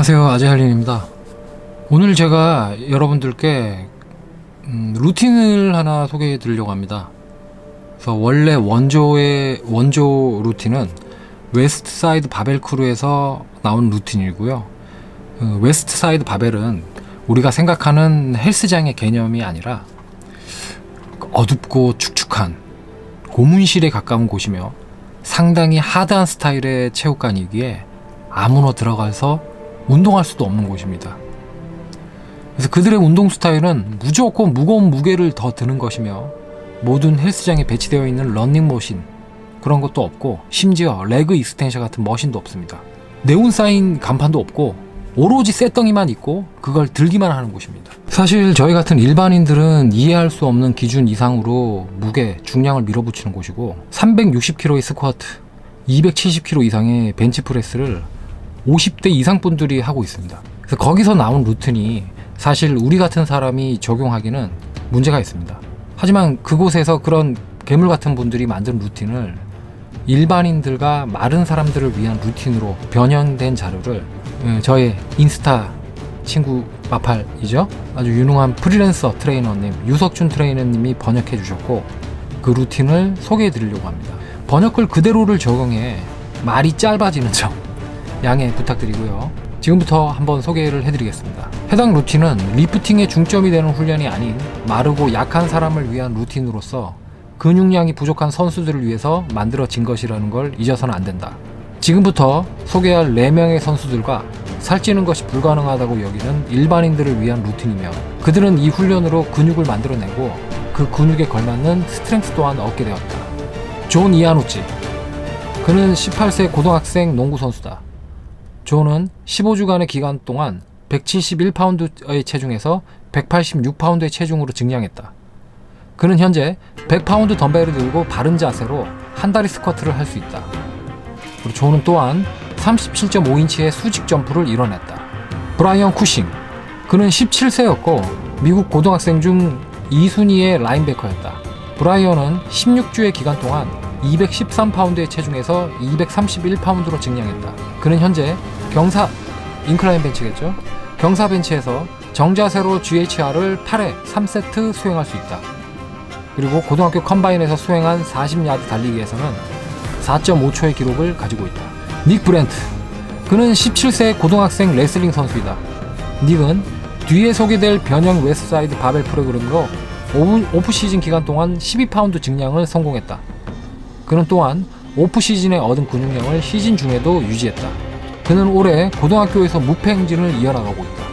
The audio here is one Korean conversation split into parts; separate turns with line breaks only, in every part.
안녕하세요, 아재할린입니다. 오늘 제가 여러분들께 루틴을 하나 소개해 드리려고 합니다. 그래서 원래 원조 루틴은 웨스트 사이드 바벨 크루에서 나온 루틴이고요. 웨스트 사이드 바벨은 우리가 생각하는 헬스장의 개념이 아니라 어둡고 축축한 고문실에 가까운 곳이며 상당히 하드한 스타일의 체육관이기에 아무나 들어가서 운동할 수도 없는 곳입니다. 그래서 그들의 운동 스타일은 무조건 무거운 무게를 더 드는 것이며 모든 헬스장에 배치되어 있는 러닝머신 그런 것도 없고 심지어 레그 익스텐션 같은 머신도 없습니다. 네온 사인 간판도 없고 오로지 쇳덩이만 있고 그걸 들기만 하는 곳입니다. 사실 저희 같은 일반인들은 이해할 수 없는 기준 이상으로 무게, 중량을 밀어붙이는 곳이고 360kg의 스쿼트, 270kg 이상의 벤치프레스를 50대 이상 분들이 하고 있습니다. 그래서 거기서 나온 루틴이 사실 우리 같은 사람이 적용하기는 문제가 있습니다. 하지만 그곳에서 그런 괴물 같은 분들이 만든 루틴을 일반인들과 마른 사람들을 위한 루틴으로 변형된 자료를 저의 인스타 친구 마팔이죠, 아주 유능한 프리랜서 트레이너님 유석준 트레이너님이 번역해 주셨고 그 루틴을 소개해 드리려고 합니다. 번역글 그대로를 적용해 말이 짧아지는 점 양해 부탁드리고요. 지금부터 한번 소개를 해드리겠습니다. 해당 루틴은 리프팅에 중점이 되는 훈련이 아닌 마르고 약한 사람을 위한 루틴으로서 근육량이 부족한 선수들을 위해서 만들어진 것이라는 걸 잊어서는 안 된다. 지금부터 소개할 4명의 선수들과 살찌는 것이 불가능하다고 여기는 일반인들을 위한 루틴이며 그들은 이 훈련으로 근육을 만들어내고 그 근육에 걸맞는 스트렝스 또한 얻게 되었다. 존 이아누치, 그는 18세 고등학생 농구 선수다. 존은 15주간의 기간 동안 171파운드의 체중에서 186파운드의 체중으로 증량했다. 그는 현재 100파운드 덤벨을 들고 바른 자세로 한 다리 스쿼트를 할 수 있다. 그리고 존은 또한 37.5인치의 수직 점프를 이뤄냈다. 브라이언 쿠싱, 그는 17세였고 미국 고등학생 중 2순위의 라인베커였다. 브라이언은 16주의 기간 동안 213파운드의 체중에서 231파운드로 증량했다. 그는 현재 인클라인 벤치겠죠? 경사 벤치에서 정자세로 GHR을 8회 3세트 수행할 수 있다. 그리고 고등학교 컴바인에서 수행한 40야드 달리기에서는 4.5초의 기록을 가지고 있다. 닉 브렌트, 그는 17세 고등학생 레슬링 선수이다. 닉은 뒤에 소개될 변형 웨스트사이드 바벨 프로그램으로 오프시즌 기간 동안 12파운드 증량을 성공했다. 그는 또한 오프시즌에 얻은 근육량을 시즌 중에도 유지했다. 그는 올해 고등학교에서 무패 행진을 이어나가고 있다.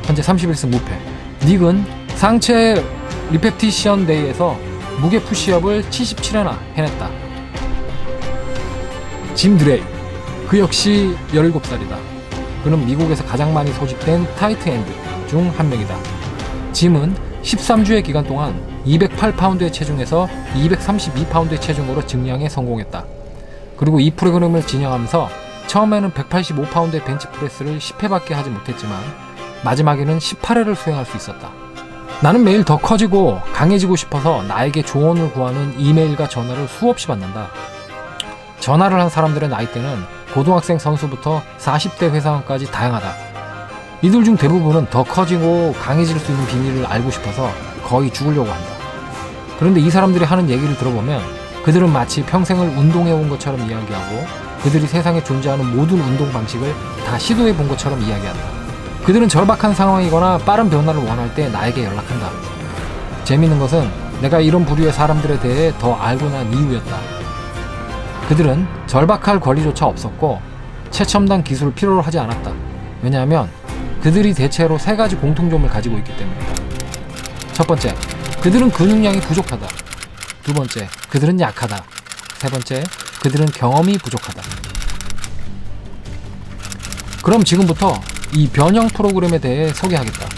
현재 31승 무패. 닉은 상체 리페티션 데이에서 무게 푸시업을 77회나 해냈다. 짐 드레이, 그 역시 17살이다. 그는 미국에서 가장 많이 소집된 타이트 엔드 중 한 명이다. 짐은 13주의 기간 동안 208파운드의 체중에서 232파운드의 체중으로 증량에 성공했다. 그리고 이 프로그램을 진행하면서 처음에는 185파운드의 벤치프레스를 10회밖에 하지 못했지만 마지막에는 18회를 수행할 수 있었다. 나는 매일 더 커지고 강해지고 싶어서 나에게 조언을 구하는 이메일과 전화를 수없이 받는다. 전화를 한 사람들의 나이대는 고등학생 선수부터 40대 회사원까지 다양하다. 이들 중 대부분은 더 커지고 강해질 수 있는 비밀을 알고 싶어서 거의 죽으려고 한다. 그런데 이 사람들이 하는 얘기를 들어보면 그들은 마치 평생을 운동해온 것처럼 이야기하고 그들이 세상에 존재하는 모든 운동 방식을 다 시도해본 것처럼 이야기한다. 그들은 절박한 상황이거나 빠른 변화를 원할 때 나에게 연락한다. 재미있는 것은 내가 이런 부류의 사람들에 대해 더 알고 난 이유였다. 그들은 절박할 권리조차 없었고 최첨단 기술을 필요로 하지 않았다. 왜냐하면 그들이 대체로 3가지 공통점을 가지고 있기 때문이다. 첫 번째, 그들은 근육량이 부족하다. 두 번째, 그들은 약하다. 세 번째, 그들은 경험이 부족하다. 그럼 지금부터 이 변형 프로그램에 대해 소개하겠다.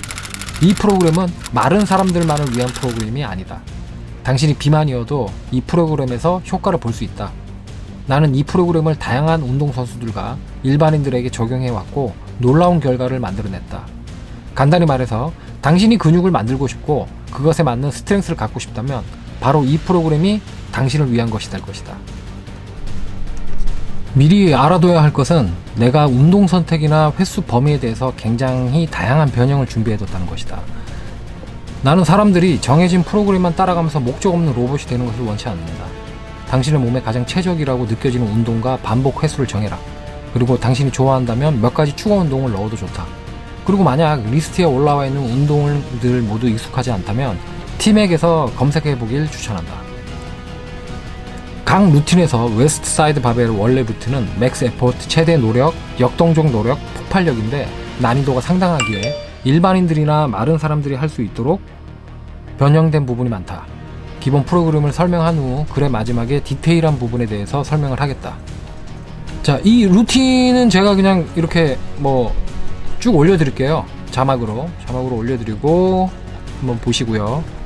이 프로그램은 마른 사람들만을 위한 프로그램이 아니다. 당신이 비만이어도 이 프로그램에서 효과를 볼 수 있다. 나는 이 프로그램을 다양한 운동선수들과 일반인들에게 적용해왔고 놀라운 결과를 만들어냈다. 간단히 말해서 당신이 근육을 만들고 싶고 그것에 맞는 스트렝스를 갖고 싶다면 바로 이 프로그램이 당신을 위한 것이 될 것이다. 미리 알아둬야 할 것은 내가 운동 선택이나 횟수 범위에 대해서 굉장히 다양한 변형을 준비해뒀다는 것이다. 나는 사람들이 정해진 프로그램만 따라가면서 목적 없는 로봇이 되는 것을 원치 않는다. 당신의 몸에 가장 최적이라고 느껴지는 운동과 반복 횟수를 정해라. 그리고 당신이 좋아한다면 몇 가지 추가 운동을 넣어도 좋다. 그리고 만약 리스트에 올라와 있는 운동들 모두 익숙하지 않다면 티맥에서 검색해보길 추천한다. 각 루틴에서 웨스트 사이드 바벨 원래 루틴은 맥스 에포트, 최대 노력, 역동적 노력, 폭발력인데 난이도가 상당하기에 일반인들이나 마른 사람들이 할 수 있도록 변형된 부분이 많다. 기본 프로그램을 설명한 후 글의 마지막에 디테일한 부분에 대해서 설명을 하겠다. 자, 이 루틴은 제가 그냥 이렇게 쭉 올려드릴게요. 자막으로 올려드리고 한번 보시고요.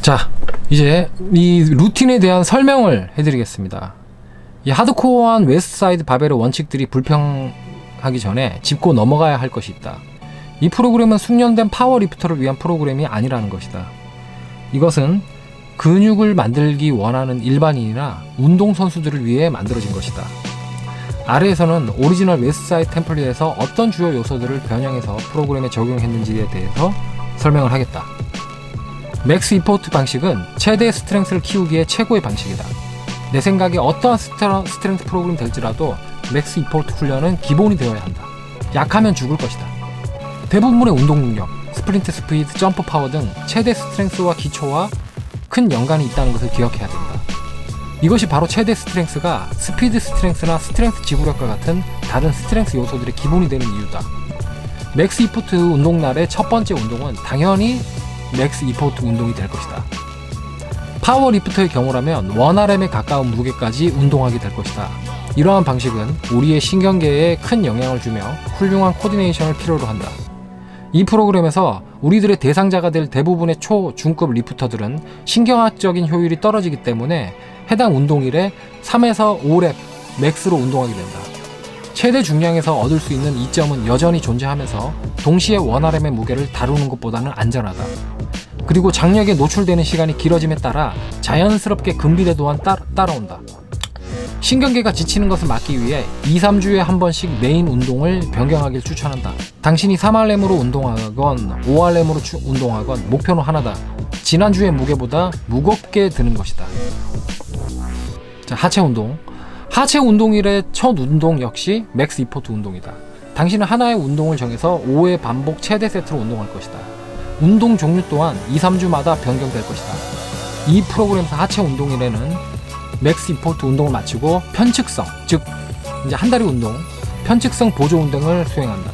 자, 이제 이 루틴에 대한 설명을 해드리겠습니다. 이 하드코어한 웨스트사이드 바벨의 원칙들이 불평하기 전에 짚고 넘어가야 할 것이 있다. 이 프로그램은 숙련된 파워리프터를 위한 프로그램이 아니라는 것이다. 이것은 근육을 만들기 원하는 일반인이나 운동선수들을 위해 만들어진 것이다. 아래에서는 오리지널 웨스트사이드 템플릿에서 어떤 주요 요소들을 변형해서 프로그램에 적용했는지에 대해서 설명을 하겠다. 맥스 이포트 방식은 최대 스트렝스를 키우기에 최고의 방식이다. 내 생각에 어떠한 스트렝스 프로그램 될지라도 맥스 이포트 훈련은 기본이 되어야 한다. 약하면 죽을 것이다. 대부분의 운동 능력, 스프린트 스피드, 점프 파워 등 최대 스트렝스와 기초와 큰 연관이 있다는 것을 기억해야 된다. 이것이 바로 최대 스트렝스가 스피드 스트렝스나 스트렝스 지구력과 같은 다른 스트렝스 요소들의 기본이 되는 이유다. 맥스 이포트 운동날의 첫 번째 운동은 당연히 맥스 이포트 운동이 될 것이다. 파워리프터의 경우라면 1RM에 가까운 무게까지 운동하게 될 것이다. 이러한 방식은 우리의 신경계에 큰 영향을 주며 훌륭한 코디네이션을 필요로 한다. 이 프로그램에서 우리들의 대상자가 될 대부분의 초, 중급 리프터들은 신경학적인 효율이 떨어지기 때문에 해당 운동일에 3에서 5렙 맥스로 운동하게 된다. 최대 중량에서 얻을 수 있는 이점은 여전히 존재하면서 동시에 1RM의 무게를 다루는 것보다는 안전하다. 그리고 장력에 노출되는 시간이 길어짐에 따라 자연스럽게 근비대 또한 따라온다. 신경계가 지치는 것을 막기 위해 2-3주에 한 번씩 메인 운동을 변경하길 추천한다. 당신이 3RM으로 운동하건 5RM으로 운동하건 목표는 하나다. 지난주의 무게보다 무겁게 드는 것이다. 자, 하체 운동. 하체 운동일의 첫 운동 역시 맥스 이포트 운동이다. 당신은 하나의 운동을 정해서 5회 반복 최대 세트로 운동할 것이다. 운동 종류 또한 2-3주마다 변경될 것이다. 이 프로그램에서 하체 운동일에는 맥스 이포트 운동을 마치고 편측성, 즉 이제 한 다리 운동, 편측성 보조 운동을 수행한다.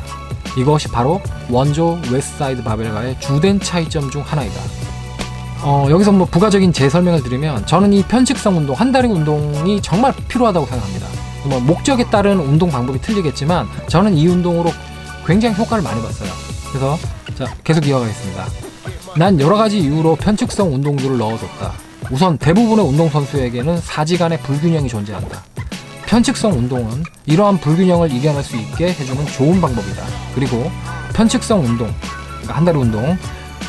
이것이 바로 원조 웨스트사이드 바벨과의 주된 차이점 중 하나이다. 여기서 부가적인 제 설명을 드리면 저는 이 편측성 운동, 한 다리 운동이 정말 필요하다고 생각합니다. 목적에 따른 운동 방법이 틀리겠지만 저는 이 운동으로 굉장히 효과를 많이 봤어요. 그래서 계속 이어가겠습니다. 난 여러 가지 이유로 편측성 운동들을 넣어뒀다. 우선 대부분의 운동선수에게는 사지간의 불균형이 존재한다. 편측성 운동은 이러한 불균형을 이겨낼 수 있게 해주는 좋은 방법이다. 그리고 편측성 운동, 그러니까 한 다리 운동,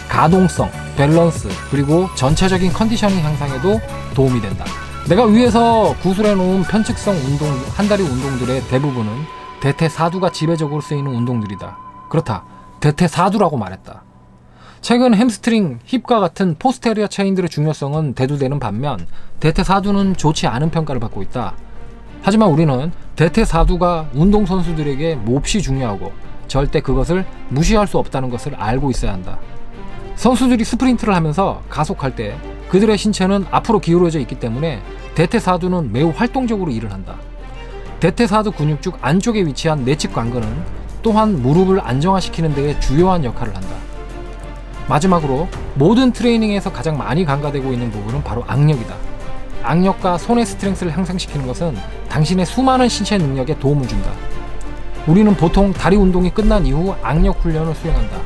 가동성, 밸런스, 그리고 전체적인 컨디셔닝 향상에도 도움이 된다. 내가 위에서 구술해 놓은 편측성 운동, 한 다리 운동들의 대부분은 대퇴사두가 지배적으로 쓰이는 운동들이다. 그렇다. 대퇴사두라고 말했다. 최근 햄스트링, 힙과 같은 포스테리어 체인들의 중요성은 대두되는 반면 대퇴사두는 좋지 않은 평가를 받고 있다. 하지만 우리는 대퇴사두가 운동선수들에게 몹시 중요하고 절대 그것을 무시할 수 없다는 것을 알고 있어야 한다. 선수들이 스프린트를 하면서 가속할 때 그들의 신체는 앞으로 기울어져 있기 때문에 대퇴사두는 매우 활동적으로 일을 한다. 대퇴사두 근육축 안쪽에 위치한 내측 관근은 또한 무릎을 안정화시키는 데에 주요한 역할을 한다. 마지막으로 모든 트레이닝에서 가장 많이 강화되고 있는 부분은 바로 악력이다. 악력과 손의 스트렝스를 향상시키는 것은 당신의 수많은 신체 능력에 도움을 준다. 우리는 보통 다리 운동이 끝난 이후 악력 훈련을 수행한다.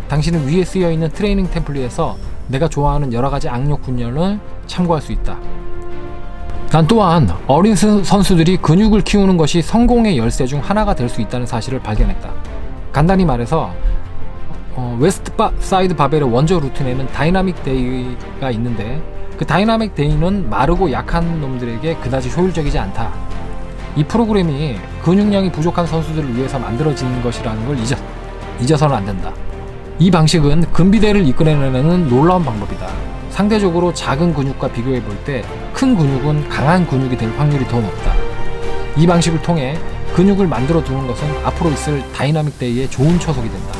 당신은 위에 쓰여있는 트레이닝 템플릿에서 내가 좋아하는 여러가지 악력 훈련을 참고할 수 있다. 난 또한 어린 선수들이 근육을 키우는 것이 성공의 열쇠 중 하나가 될 수 있다는 사실을 발견했다. 간단히 말해서 웨스트 사이드 바벨의 원조 루틴에는 다이나믹 데이가 있는데 그 다이나믹 데이는 마르고 약한 놈들에게 그다지 효율적이지 않다. 이 프로그램이 근육량이 부족한 선수들을 위해서 만들어진 것이라는 걸 잊어서는 안 된다. 이 방식은 근비대를 이끌어내는 놀라운 방법이다. 상대적으로 작은 근육과 비교해 볼 때 큰 근육은 강한 근육이 될 확률이 더 높다. 이 방식을 통해 근육을 만들어 두는 것은 앞으로 있을 다이나믹 데이에 좋은 초석이 된다.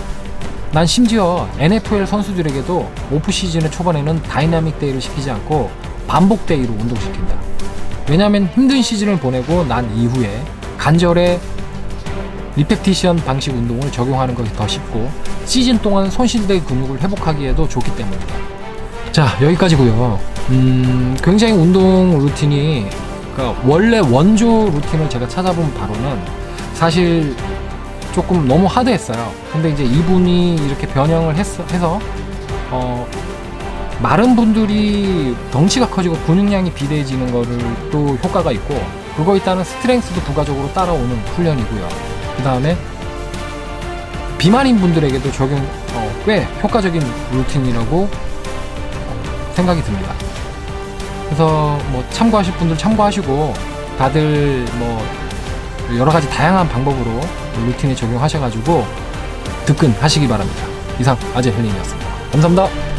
난 심지어 NFL 선수들에게도 오프 시즌의 초반에는 다이나믹 데이를 시키지 않고 반복 데이로 운동시킨다. 왜냐하면 힘든 시즌을 보내고 난 이후에 간절의 리페티션 방식 운동을 적용하는 것이 더 쉽고 시즌 동안 손실된 근육을 회복하기에도 좋기 때문이다. 자, 여기까지고요. 굉장히 운동 루틴이, 그러니까 원래 원조 루틴을 제가 찾아본 바로는 사실 조금 너무 하드했어요. 근데 이제 이분이 이렇게 변형을 해서 마른 분들이 덩치가 커지고 근육량이 비대해지는 거를 또 효과가 있고, 그거에 따른 스트렝스도 부가적으로 따라오는 훈련이고요. 그 다음에 비만인 분들에게도 적용 꽤 효과적인 루틴이라고 생각이 듭니다. 그래서 뭐 참고하실 분들 참고하시고, 다들 뭐 여러가지 다양한 방법으로 루틴에 적용하셔가지고 득근하시기 바랍니다. 이상 아재 헬린이었습니다. 감사합니다.